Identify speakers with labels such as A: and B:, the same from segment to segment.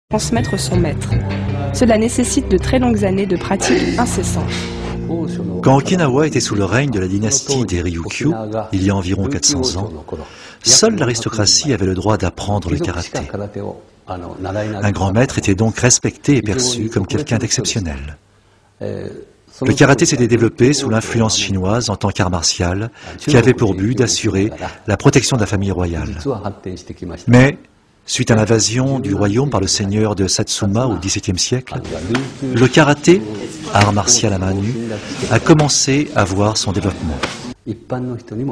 A: transmettre son maître. Cela nécessite de très longues années de pratique incessante.
B: Quand Okinawa était sous le règne de la dynastie des Ryukyu, il y a environ 400 ans, seule l'aristocratie avait le droit d'apprendre le karaté. Un grand maître était donc respecté et perçu comme quelqu'un d'exceptionnel. Le karaté s'était développé sous l'influence chinoise en tant qu'art martial, qui avait pour but d'assurer la protection de la famille royale. Mais, suite à l'invasion du royaume par le seigneur de Satsuma au XVIIe siècle, le karaté, art martial à main nue, a commencé à voir son développement.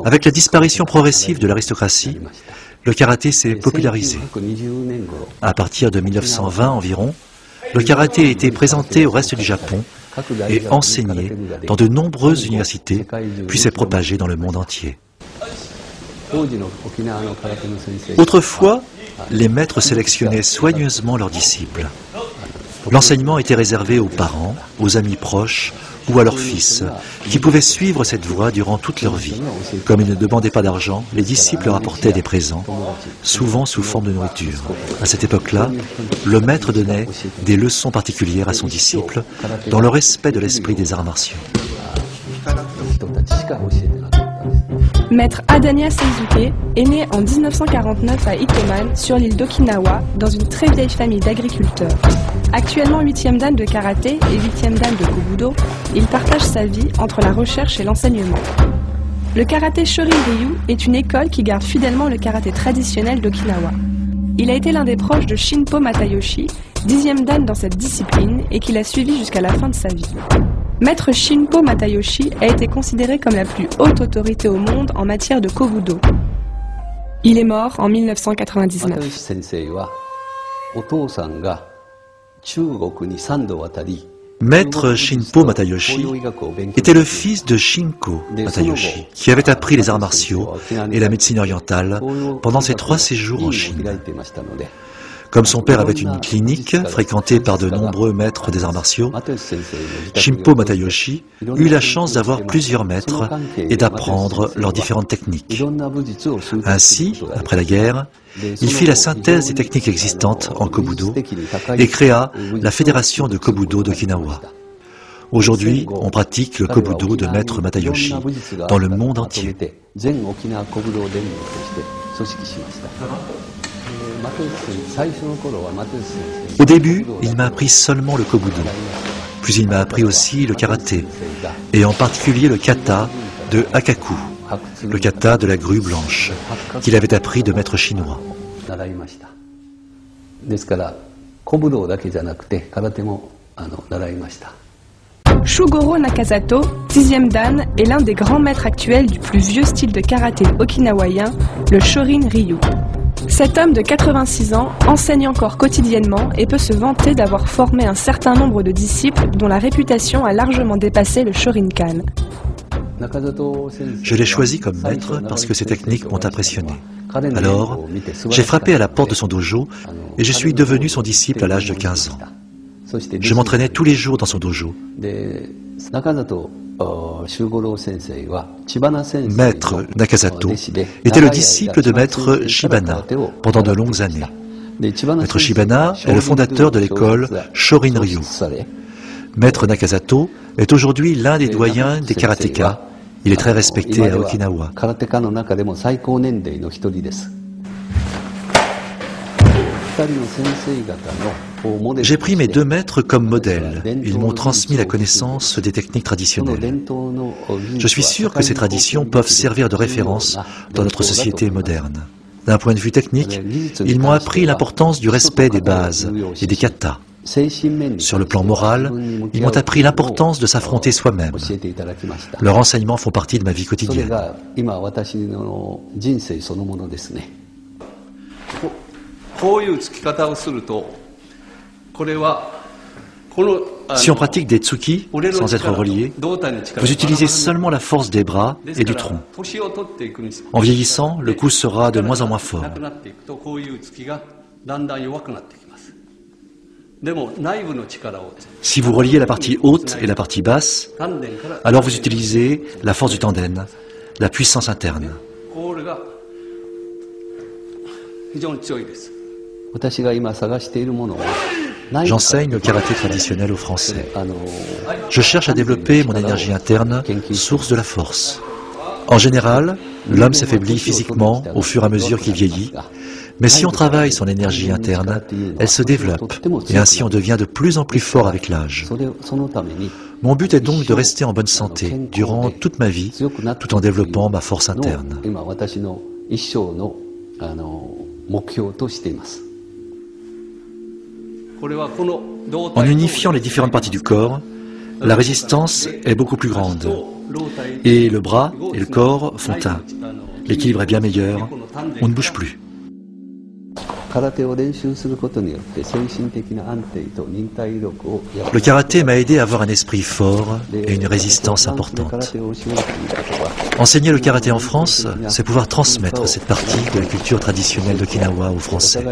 B: Avec la disparition progressive de l'aristocratie, le karaté s'est popularisé. À partir de 1920 environ, le karaté a été présenté au reste du Japon et enseigné dans de nombreuses universités, puis s'est propagé dans le monde entier. Autrefois, les maîtres sélectionnaient soigneusement leurs disciples. L'enseignement était réservé aux parents, aux amis proches ou à leurs fils, qui pouvaient suivre cette voie durant toute leur vie. Comme ils ne demandaient pas d'argent, les disciples leur apportaient des présents, souvent sous forme de nourriture. À cette époque-là, le maître donnait des leçons particulières à son disciple, dans le respect de l'esprit des arts martiaux.
A: Maître Adanya Seizuke est né en 1949 à Itoman, sur l'île d'Okinawa, dans une très vieille famille d'agriculteurs. Actuellement 8e dan de karaté et 8e dan de kobudo, il partage sa vie entre la recherche et l'enseignement. Le karaté Shorin-ryu est une école qui garde fidèlement le karaté traditionnel d'Okinawa. Il a été l'un des proches de Shinpo Matayoshi, 10e dan dans cette discipline et qui l'a suivi jusqu'à la fin de sa vie. Maître Shinpo Matayoshi a été considéré comme la plus haute autorité au monde en matière de kobudo. Il est mort en 1999.
B: Maître Shinpo Matayoshi était le fils de Shinko Matayoshi, qui avait appris les arts martiaux et la médecine orientale pendant ses 3 séjours en Chine. Comme son père avait une clinique fréquentée par de nombreux maîtres des arts martiaux, Shinpo Matayoshi eut la chance d'avoir plusieurs maîtres et d'apprendre leurs différentes techniques. Ainsi, après la guerre, il fit la synthèse des techniques existantes en kobudo et créa la Fédération de Kobudo d'Okinawa. Aujourd'hui, on pratique le kobudo de Maître Matayoshi dans le monde entier. Au début, il m'a appris seulement le kobudo. Puis il m'a appris aussi le karaté, et en particulier le kata de Hakaku, le kata de la grue blanche, qu'il avait appris de maître chinois.
A: Shugoro Nakazato, 10e dan, est l'un des grands maîtres actuels du plus vieux style de karaté okinawayen, le Shorin-ryu. Cet homme de 86 ans enseigne encore quotidiennement et peut se vanter d'avoir formé un certain nombre de disciples dont la réputation a largement dépassé le Shorinkan.
B: Je l'ai choisi comme maître parce que ses techniques m'ont impressionné. Alors, j'ai frappé à la porte de son dojo et je suis devenu son disciple à l'âge de 15 ans. Je m'entraînais tous les jours dans son dojo. Maître Nakazato était le disciple de Maître Shibana pendant de longues années. Maître Shibana est le fondateur de l'école Shorin-ryu. Maître Nakazato est aujourd'hui l'un des doyens des karatékas. Il est très respecté à Okinawa. J'ai pris mes 2 maîtres comme modèles. Ils m'ont transmis la connaissance des techniques traditionnelles. Je suis sûr que ces traditions peuvent servir de référence dans notre société moderne. D'un point de vue technique, ils m'ont appris l'importance du respect des bases et des katas. Sur le plan moral, ils m'ont appris l'importance de s'affronter soi-même. Leurs enseignements font partie de ma vie quotidienne. Si on pratique des tsuki sans être relié, vous utilisez seulement la force des bras et du tronc. En vieillissant, le coup sera de moins en moins fort. Si vous reliez la partie haute et la partie basse, alors vous utilisez la force du tanden, la puissance interne. J'enseigne le karaté traditionnel aux Français. Je cherche à développer mon énergie interne, source de la force. En général, l'homme s'affaiblit physiquement au fur et à mesure qu'il vieillit, mais si on travaille son énergie interne, elle se développe et ainsi on devient de plus en plus fort avec l'âge. Mon but est donc de rester en bonne santé durant toute ma vie, tout en développant ma force interne. En unifiant les différentes parties du corps, la résistance est beaucoup plus grande. Et le bras et le corps font un. L'équilibre est bien meilleur, on ne bouge plus. Le karaté m'a aidé à avoir un esprit fort et une résistance importante. Enseigner le karaté en France, c'est pouvoir transmettre cette partie de la culture traditionnelle d'Okinawa aux Français.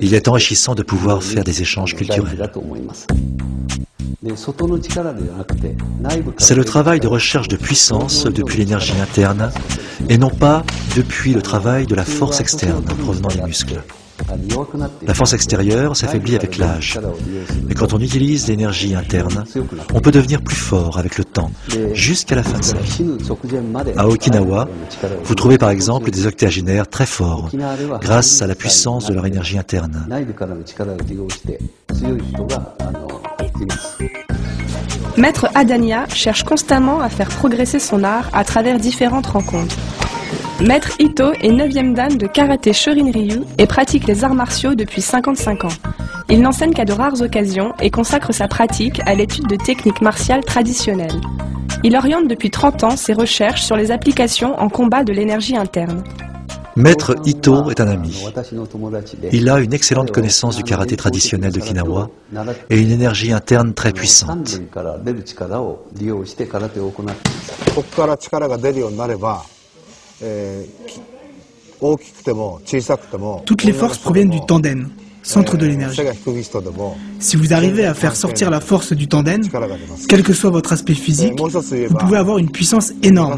B: Il est enrichissant de pouvoir faire des échanges culturels. C'est le travail de recherche de puissance depuis l'énergie interne et non pas depuis le travail de la force externe provenant des muscles. La force extérieure s'affaiblit avec l'âge, mais quand on utilise l'énergie interne, on peut devenir plus fort avec le temps, jusqu'à la fin de sa vie. À Okinawa, vous trouvez par exemple des octogénaires très forts, grâce à la puissance de leur énergie interne.
A: Maître Adania cherche constamment à faire progresser son art à travers différentes rencontres. Maître Ito est 9e dan de karaté Shorin-ryu et pratique les arts martiaux depuis 55 ans. Il n'enseigne qu'à de rares occasions et consacre sa pratique à l'étude de techniques martiales traditionnelles. Il oriente depuis 30 ans ses recherches sur les applications en combat de l'énergie interne.
B: Maître Ito est un ami. Il a une excellente connaissance du karaté traditionnel d'Okinawa et une énergie interne très puissante.
C: Toutes les forces proviennent du tanden, centre de l'énergie. Si vous arrivez à faire sortir la force du tanden, quel que soit votre aspect physique, vous pouvez avoir une puissance énorme.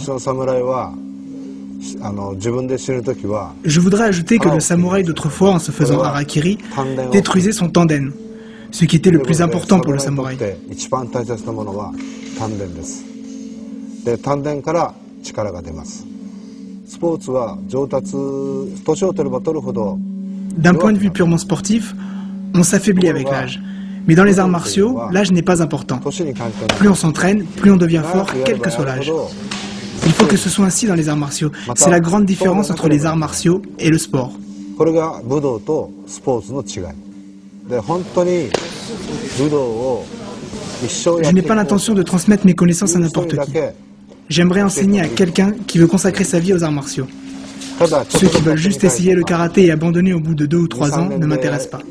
C: Je voudrais ajouter que le samouraï d'autrefois, en se faisant harakiri, détruisait son tanden, ce qui était le plus important pour le samouraï. D'un point de vue purement sportif, on s'affaiblit avec l'âge. Mais dans les arts martiaux, l'âge n'est pas important. Plus on s'entraîne, plus on devient fort, quel que soit l'âge. Il faut que ce soit ainsi dans les arts martiaux. C'est la grande différence entre les arts martiaux et le sport. Je n'ai pas l'intention de transmettre mes connaissances à n'importe qui. J'aimerais enseigner à quelqu'un qui veut consacrer sa vie aux arts martiaux. Ceux qui veulent juste essayer le karaté et abandonner au bout de 2 ou 3 ans ne m'intéressent pas.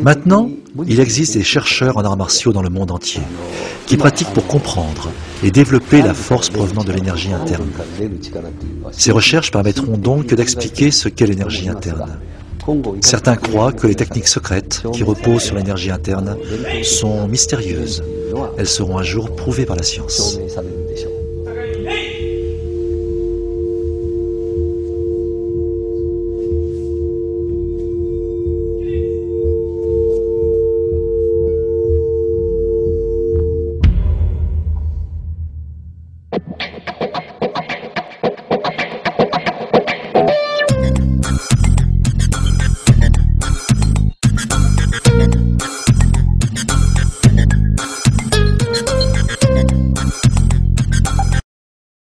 B: Maintenant, il existe des chercheurs en arts martiaux dans le monde entier qui pratiquent pour comprendre et développer la force provenant de l'énergie interne. Ces recherches permettront donc d'expliquer ce qu'est l'énergie interne. Certains croient que les techniques secrètes qui reposent sur l'énergie interne sont mystérieuses. Elles seront un jour prouvées par la science.